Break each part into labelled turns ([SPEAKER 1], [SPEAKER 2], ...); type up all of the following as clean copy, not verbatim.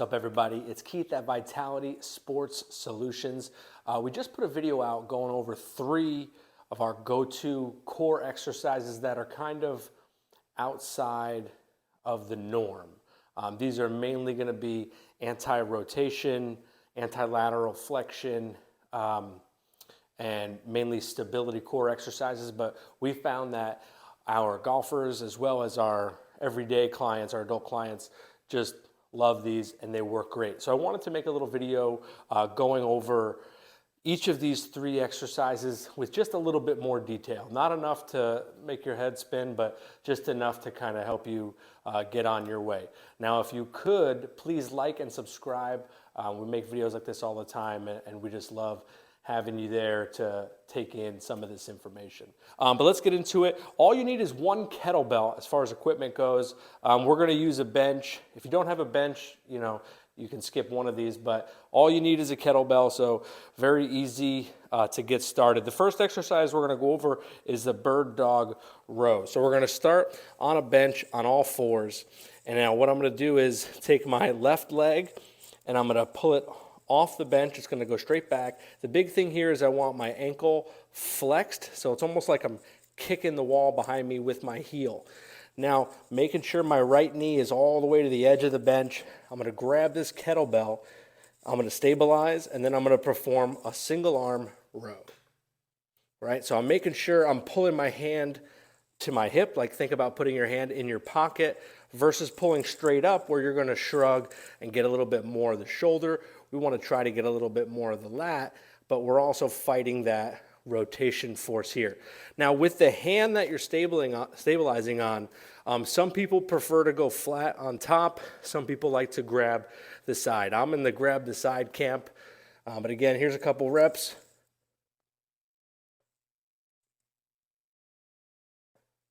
[SPEAKER 1] up, everybody? It's Keith at Vitality Sports Solutions. We just put a video out going over 3 of our go-to core exercises that are kind of outside of the norm. These are mainly going to be anti-rotation, anti-lateral flexion, and mainly stability core exercises. But we found that our golfers, as well as our everyday clients, our adult clients, just love these and they work great. So I wanted to make a little video going over each of these 3 exercises with just a little bit more detail. Not enough to make your head spin, but just enough to kind of help you get on your way. Now, if you could, please like and subscribe. We make videos like this all the time, and we just love having you there to take in some of this information. But let's get into it. All you need is 1 kettlebell as far as equipment goes. We're gonna use a bench. If you don't have a bench, you can skip one of these, but all you need is a kettlebell, so very easy to get started. The first exercise we're gonna go over is the bird dog row. So we're gonna start on a bench on all 4s. And now what I'm gonna do is take my left leg and I'm gonna pull it off the bench. It's gonna go straight back. The big thing here is I want my ankle flexed, so it's almost like I'm kicking the wall behind me with my heel. Now, making sure my right knee is all the way to the edge of the bench, I'm gonna grab this kettlebell, I'm gonna stabilize, and then I'm gonna perform a single arm row. Right, so I'm making sure I'm pulling my hand to my hip, like think about putting your hand in your pocket, versus pulling straight up where you're gonna shrug and get a little bit more of the shoulder. We wanna try to get a little bit more of the lat, but we're also fighting that rotation force here. Now with the hand that you're stabilizing on, some people prefer to go flat on top. Some people like to grab the side. I'm in the grab the side camp, but again, here's a couple reps.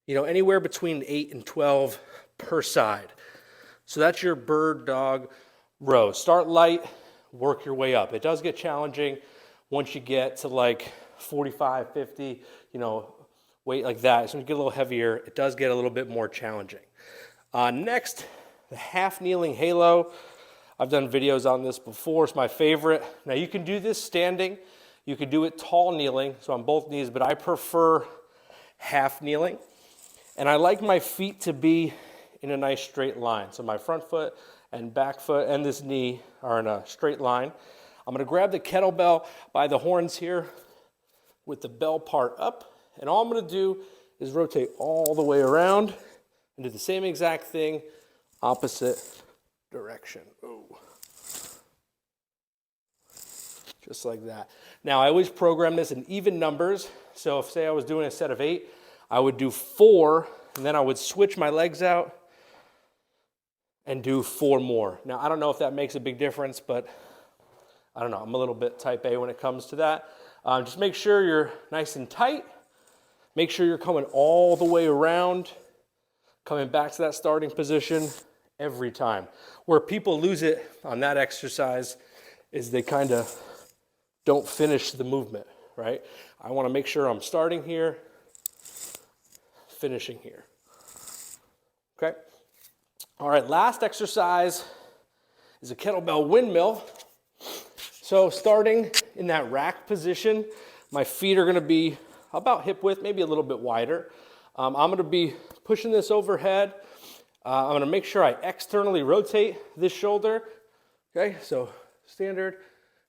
[SPEAKER 1] Anywhere between 8 and 12 per side. So that's your bird dog row. Start light, work your way up. It does get challenging once you get to like 45, 50, weight like that. It's going to get a little heavier. It does get a little bit more challenging. Next, the half kneeling halo. I've done videos on this before. It's my favorite. Now you can do this standing. You can do it tall kneeling, so on both knees, but I prefer half kneeling. And I like my feet to be in a nice straight line. So my front foot and back foot and this knee are in a straight line. I'm gonna grab the kettlebell by the horns here with the bell part up. And all I'm gonna do is rotate all the way around and do the same exact thing, opposite direction. Ooh. Just like that. Now I always program this in even numbers. So if say I was doing a set of 8, I would do 4, and then I would switch my legs out and do 4 more. Now, I don't know if that makes a big difference, but I don't know. I'm a little bit type A when it comes to that. Just make sure you're nice and tight. Make sure you're coming all the way around, coming back to that starting position every time. Where people lose it on that exercise is they kind of don't finish the movement, right? I want to make sure I'm starting here, finishing here. Okay? All right, last exercise is a kettlebell windmill. So starting in that rack position, my feet are gonna be about hip width, maybe a little bit wider. I'm gonna be pushing this overhead. I'm gonna make sure I externally rotate this shoulder. Okay, so standard,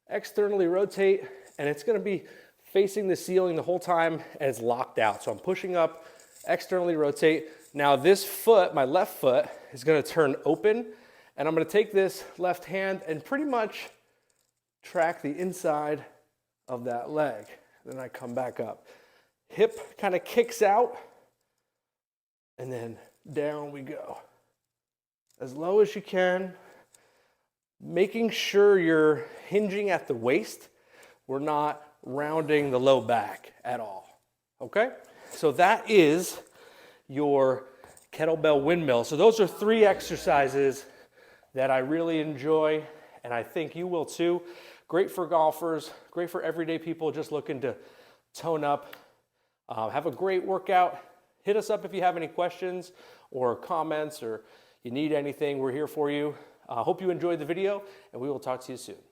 [SPEAKER 1] externally rotate, and it's gonna be facing the ceiling the whole time, and it's locked out. So I'm pushing up, externally rotate. Now this foot, my left foot, is gonna turn open, and I'm gonna take this left hand and pretty much track the inside of that leg. Then I come back up. Hip kind of kicks out, and then down we go. As low as you can, making sure you're hinging at the waist. We're not rounding the low back at all, okay? So that is your kettlebell windmill. So those are 3 exercises that I really enjoy, and I think you will too. Great for golfers, great for everyday people just looking to tone up. Have a great workout. Hit us up if you have any questions or comments or you need anything. We're here for you. Hope you enjoyed the video, and we will talk to you soon.